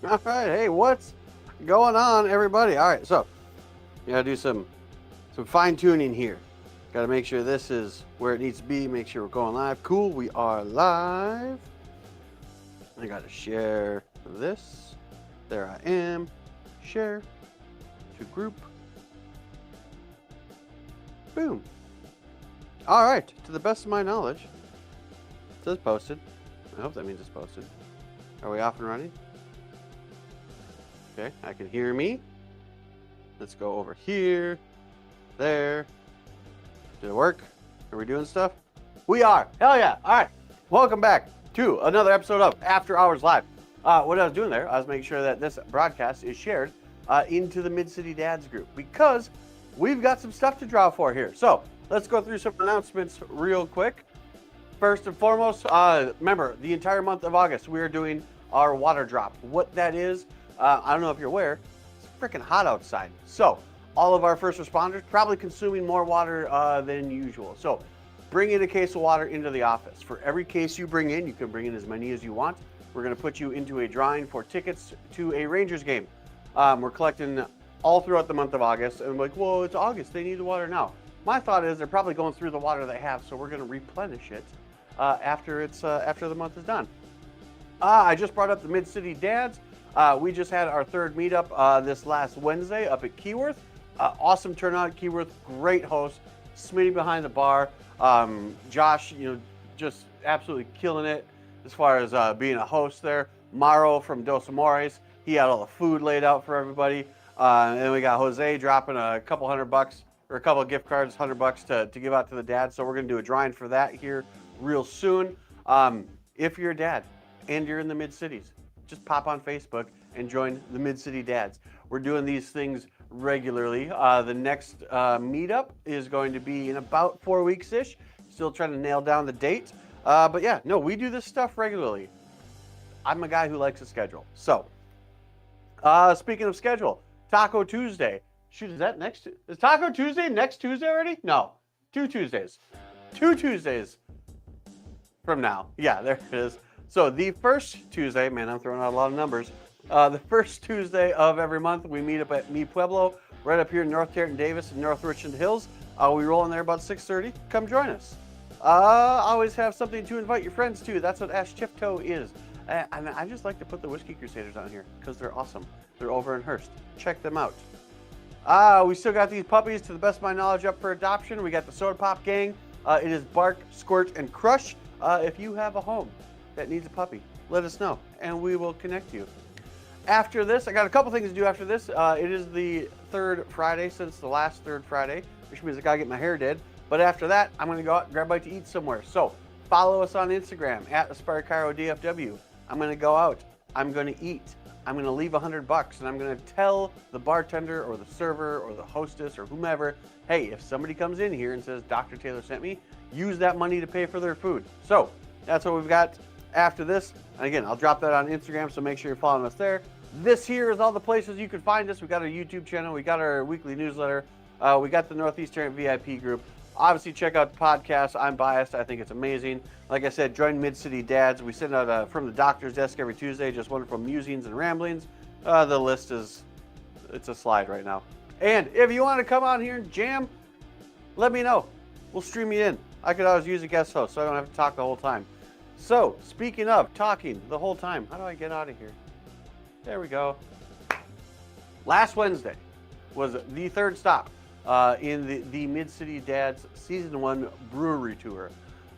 All right, hey, what's going on, everybody? All right, so you gotta do some fine tuning here. Gotta make sure this is where it needs to be. Make sure we're going live. Cool, we are live. I gotta share this. There I am. Share to group. Boom. All right, to the best of my knowledge, it says posted. I hope that means it's posted. Are we off and running? Okay, I can hear me. Let's go over here, there. Did it work? Are we doing stuff? We are. Hell yeah. All right. Welcome back to another episode of After Hours Live. What I was doing there, I was making sure that this broadcast is shared into the Mid-City Dads group because we've got some stuff to draw for here. So let's go through some announcements real quick. First and foremost, remember, the entire month of August, we are doing our water drop. What that is, I don't know if you're aware, it's freaking hot outside. So all of our first responders probably consuming more water than usual. So bring in a case of water into the office. For every case you bring in, you can bring in as many as you want. We're going to put you into a drawing for tickets to a Rangers game. We're collecting all throughout the month of August. And I'm like, well, it's August. They need the water now. My thought is they're probably going through the water they have, so we're going to replenish it after the month is done. I just brought up the Mid-City Dads. We just had our third meetup this last Wednesday up at Keyworth. Awesome turnout at Keyworth, great host. Smitty behind the bar. Josh, just absolutely killing it as far as being a host there. Maro from Dos Amores, he had all the food laid out for everybody. And then we got Jose dropping a couple $100 or a couple of gift cards, $100 to give out to the dads. So we're going to do a drawing for that here real soon. If you're a dad and you're in the mid-cities, just pop on Facebook and join the Mid-City Dads. We're doing these things regularly. The next meetup is going to be in about 4 weeks-ish. Still trying to nail down the date. But yeah, no, we do this stuff regularly. I'm a guy who likes a schedule. So, speaking of schedule, Taco Tuesday. Shoot, is Taco Tuesday next Tuesday already? No, 2 Tuesdays. 2 Tuesdays from now. Yeah, there it is. So the first Tuesday, man, I'm throwing out a lot of numbers. The first Tuesday of every month, we meet up at Mi Pueblo, right up here in North Tarleton Davis and North Richland Hills. We roll in there about 6:30. Come join us. Always have something to invite your friends to. That's what Ash Tiptoe is. And I just like to put the Whiskey Crusaders on here because they're awesome. They're over in Hearst. Check them out. We still got these puppies, to the best of my knowledge, up for adoption. We got the Soda Pop Gang. It is Bark, Squirt, and Crush. If you have a home that needs a puppy, let us know, and we will connect you. After this, I got a couple things to do after this. It is the third Friday since the last third Friday, which means I gotta get my hair did. But after that, I'm gonna go out and grab a bite to eat somewhere. So follow us on Instagram at AspireChiroDFW. I'm gonna go out. I'm gonna eat. I'm gonna leave $100, and I'm gonna tell the bartender or the server or the hostess or whomever, hey, if somebody comes in here and says Dr. Taylor sent me, use that money to pay for their food. So that's what we've got after this. And again, I'll drop that on Instagram, so make sure you're following us there. This here is all the places you can find us. We got our YouTube channel, we got our weekly newsletter, we got the Northeastern VIP group. Obviously, check out the podcast. I'm biased. I think it's amazing. Like I said, join Mid-City Dads. We send out from the doctor's desk every Tuesday, just wonderful musings and ramblings. The list it's a slide right now. And if you want to come on here and jam, let me know. We'll stream you in. I could always use a guest host, so I don't have to talk the whole time. So, speaking of talking the whole time, how do I get out of here? There we go. Last Wednesday was the third stop in the Mid-City Dads Season 1 Brewery Tour.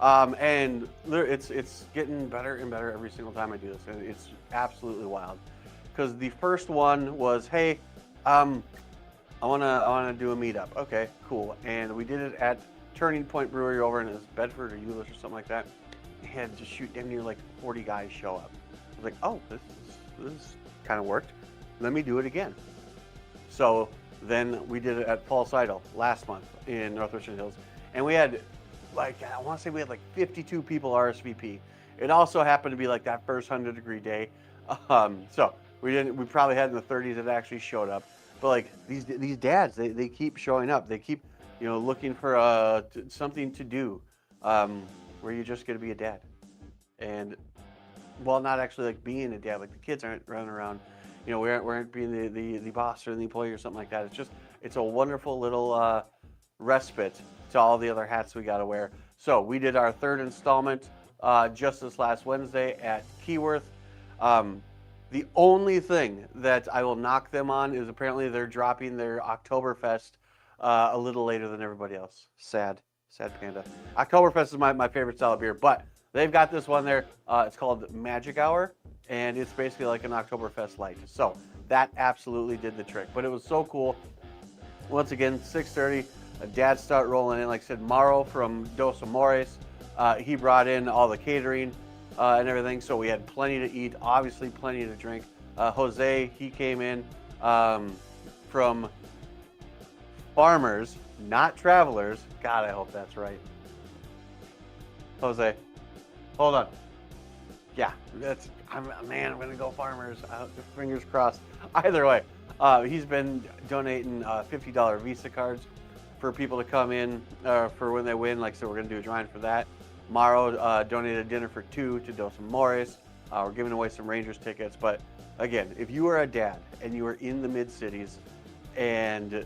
And it's getting better and better every single time I do this. And it's absolutely wild. Because the first one was, hey, I wanna do a meetup. Okay, cool. And we did it at Turning Point Brewery over in Bedford or Euless or something like that. We had to shoot damn near like 40 guys show up. I was like, oh, this kind of worked. Let me do it again. So then we did it at Paul's Idol last month in North Richland Hills. And we had I want to say we had like 52 people RSVP. It also happened to be like that first 100-degree day. So we probably had in the 30s that actually showed up. But like these dads, they keep showing up. They keep, looking for something to do where you're just going to be a dad. And, well, not actually like being a dad. Like the kids aren't running around You know, we aren't being the boss or the employee or something like that. It's a wonderful little respite to all the other hats we got to wear. So we did our third installment just this last Wednesday at Keyworth. The only thing that I will knock them on is apparently they're dropping their Oktoberfest a little later than everybody else. Sad panda. Oktoberfest is my favorite style of beer, but they've got this one there. It's called Magic Hour, and it's basically like an Oktoberfest light. So that absolutely did the trick. But it was so cool. Once again, 6:30, Dad start rolling in. Like I said, Mauro from Dos Amores, he brought in all the catering and everything. So we had plenty to eat, obviously plenty to drink. Jose, he came in from Farmers, not Travelers. God, I hope that's right. Jose, hold on. Yeah, I'm going to go Farmers. Fingers crossed. Either way, he's been donating $50 Visa cards for people to come in for when they win. Like I said, we're going to do a drawing for that. Mauro donated dinner for 2 to Dos Amores. We're giving away some Rangers tickets. But again, if you are a dad and you are in the mid-cities, and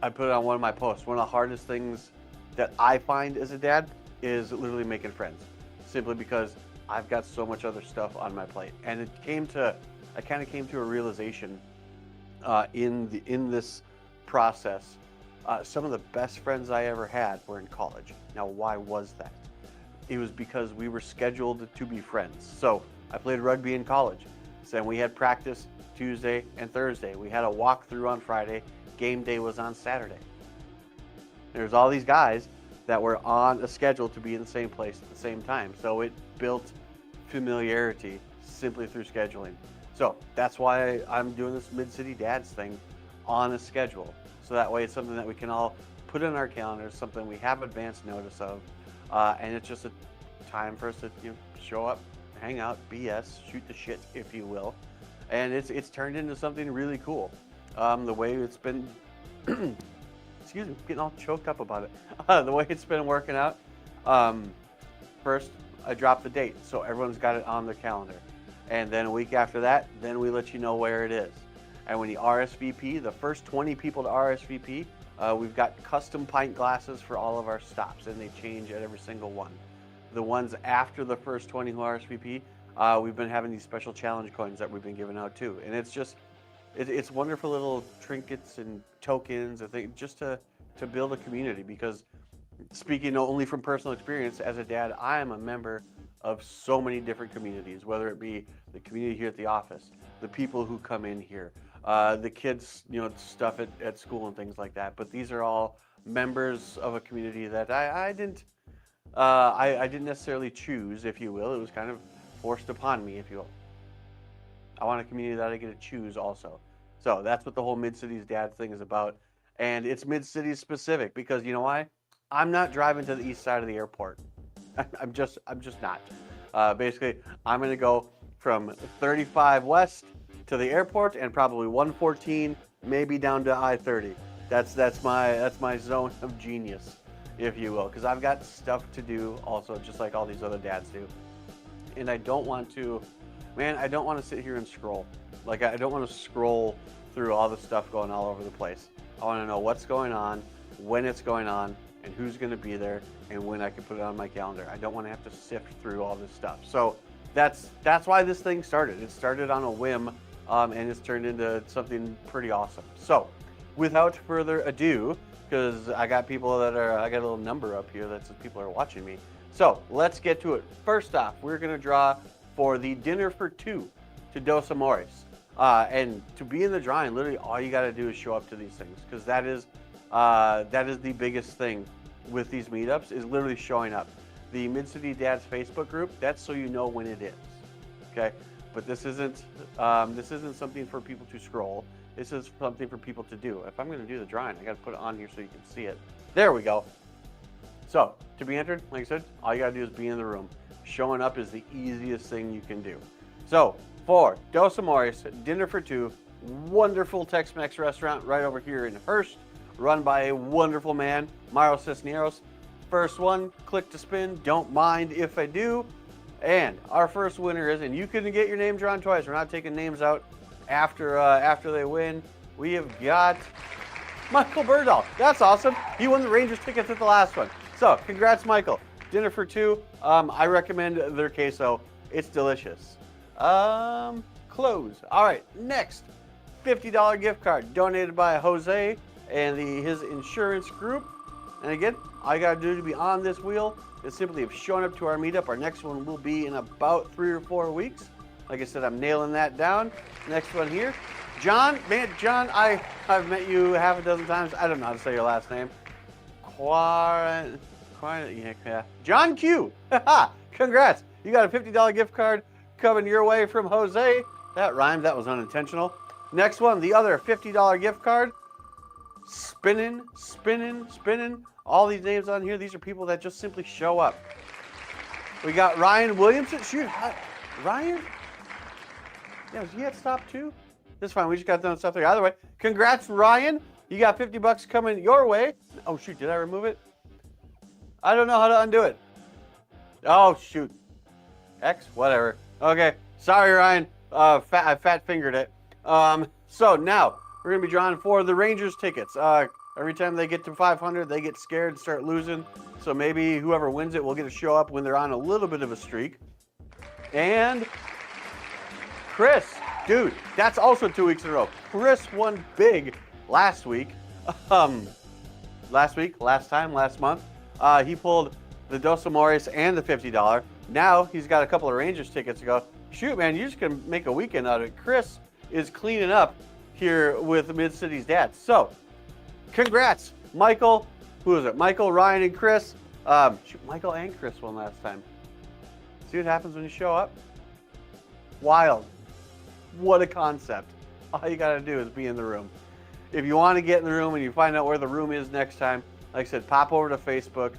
I put it on one of my posts, one of the hardest things that I find as a dad is literally making friends, simply because I've got so much other stuff on my plate. And I kind of came to a realization in this process. Some of the best friends I ever had were in college. Now, why was that? It was because we were scheduled to be friends. So I played rugby in college. So then we had practice Tuesday and Thursday. We had a walkthrough on Friday. Game day was on Saturday. There's all these guys that were on a schedule to be in the same place at the same time. So it built familiarity simply through scheduling. So that's why I'm doing this Mid-City Dads thing on a schedule. So that way it's something that we can all put in our calendars, something we have advance notice of, and it's just a time for us to show up, hang out, BS, shoot the shit, if you will. And it's turned into something really cool. The way it's been, excuse me, getting all choked up about it. The way it's been working out, first I dropped the date, so everyone's got it on their calendar. And then a week after that, then we let you know where it is. And when you RSVP, the first 20 people to RSVP, we've got custom pint glasses for all of our stops, and they change at every single one. The ones after the first 20 who RSVP, we've been having these special challenge coins that we've been giving out too. And it's just, it's wonderful little trinkets and tokens, I think, just to build a community. Because speaking only from personal experience, as a dad, I am a member of so many different communities, whether it be the community here at the office, the people who come in here, the kids, stuff at school and things like that. But these are all members of a community that I didn't necessarily choose, if you will. It was kind of forced upon me, if you will. I want a community that I get to choose also. So that's what the whole Mid-Cities Dad thing is about. And it's Mid-Cities specific because you know why? I'm not driving to the east side of the airport. I'm just not. Basically, I'm going to go from 35 west to the airport and probably 114, maybe down to I-30. That's my zone of genius, if you will, because I've got stuff to do also, just like all these other dads do. And I don't want to sit here and scroll. Like, I don't want to scroll through all the stuff going all over the place. I want to know what's going on, when it's going on, and who's going to be there, and when I can put it on my calendar. I don't want to have to sift through all this stuff. So that's why this thing started. It started on a whim, and it's turned into something pretty awesome. So without further ado, because I got a little number up here that says people are watching me. So let's get to it. First off, we're going to draw for the dinner for 2 to Dos Amores. And to be in the drawing, literally all you got to do is show up to these things, because that is the biggest thing with these meetups, is literally showing up. The Mid-City Dads Facebook group, that's so you know when it is, okay? But this isn't something for people to scroll. This is something for people to do. If I'm going to do the drawing, I got to put it on here so you can see it. There we go. So to be entered, like I said, all you got to do is be in the room. Showing up is the easiest thing you can do. So for Dos Amores, dinner for 2, wonderful Tex-Mex restaurant right over here in Hearst, run by a wonderful man, Mauro Cisneros. First one, click to spin, don't mind if I do. And our first winner is, and you couldn't get your name drawn twice, we're not taking names out after they win, we have got Michael Berdahl. That's awesome. He won the Rangers tickets at the last one. So congrats, Michael. Dinner for two. I recommend their queso. It's delicious. Close. All right, next. $50 gift card donated by Jose and his insurance group. And again, all you got to do to be on this wheel is simply have shown up to our meetup. Our next one will be in about 3 or 4 weeks. Like I said, I'm nailing that down. Next one here. John, man, John, I've met you half a dozen times. I don't know how to say your last name. Yeah. John Q. Congrats. You got a $50 gift card coming your way from Jose. That rhymed. That was unintentional. Next one, the other $50 gift card. Spinning. All these names on here, these are people that just simply show up. We got Ryan Williamson. Shoot, Ryan? Yeah, was he at stop too? That's fine. We just got done stuff there. Either way, congrats, Ryan. You got $50 coming your way. Oh, shoot. Did I remove it? I don't know how to undo it. Oh, shoot. X? Whatever. Okay. Sorry, Ryan. I fat-fingered it. So now, we're going to be drawing for the Rangers tickets. Every time they get to 500, they get scared and start losing. So maybe whoever wins it will get to show up when they're on a little bit of a streak. And Chris, dude, that's also 2 weeks in a row. Chris won big last week. Last month. He pulled the Dos Amores and the $50. Now he's got a couple of Rangers tickets to go. Shoot, man, you're just going to make a weekend out of it. Chris is cleaning up here with Mid-City's Dads. So, congrats, Michael. Who is it? Michael, Ryan, and Chris. Shoot, Michael and Chris won last time. See what happens when you show up? Wild. What a concept. All you got to do is be in the room. If you want to get in the room and you find out where the room is next time, like I said, pop over to Facebook,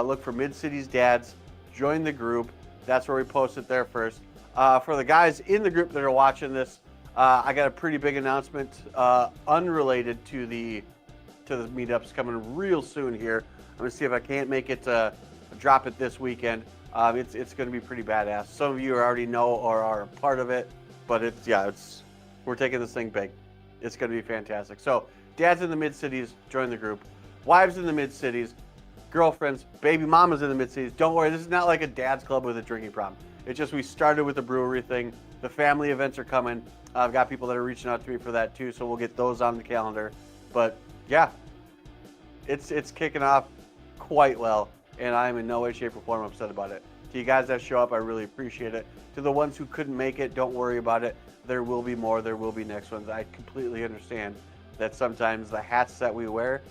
look for Mid-City's Dads, join the group. That's where we post it there first. For the guys in the group that are watching this, I got a pretty big announcement unrelated to the meetups coming real soon here. I'm going to see if I can't make it drop it this weekend. It's going to be pretty badass. Some of you already know or are a part of it, but we're taking this thing big. It's going to be fantastic. So, dads in the Mid-Cities, join the group. Wives in the Mid-Cities, girlfriends, baby mamas in the Mid-Cities. Don't worry, this is not like a dad's club with a drinking problem. It's just we started with the brewery thing. The family events are coming. I've got people that are reaching out to me for that too, so we'll get those on the calendar. But yeah, it's kicking off quite well, and I'm in no way, shape, or form upset about it. To you guys that show up, I really appreciate it. To the ones who couldn't make it, don't worry about it. There will be more. There will be next ones. I completely understand that sometimes the hats that we wear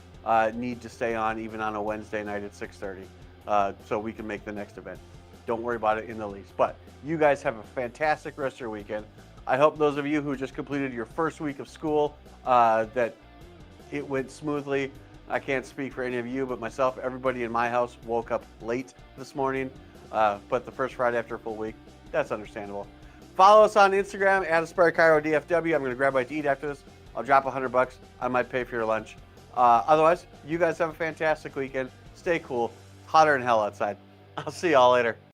need to stay on even on a Wednesday night at 6:30, so we can make the next event. Don't worry about it in the least. But you guys have a fantastic rest of your weekend. I hope those of you who just completed your first week of school, that it went smoothly. I can't speak for any of you, but myself, everybody in my house woke up late this morning. But the first Friday after a full week, that's understandable. Follow us on Instagram at AspireChiroDFW. I'm going to grab a bite to eat after this. I'll drop $100. I might pay for your lunch. Otherwise, you guys have a fantastic weekend. Stay cool. Hotter than hell outside. I'll see y'all later.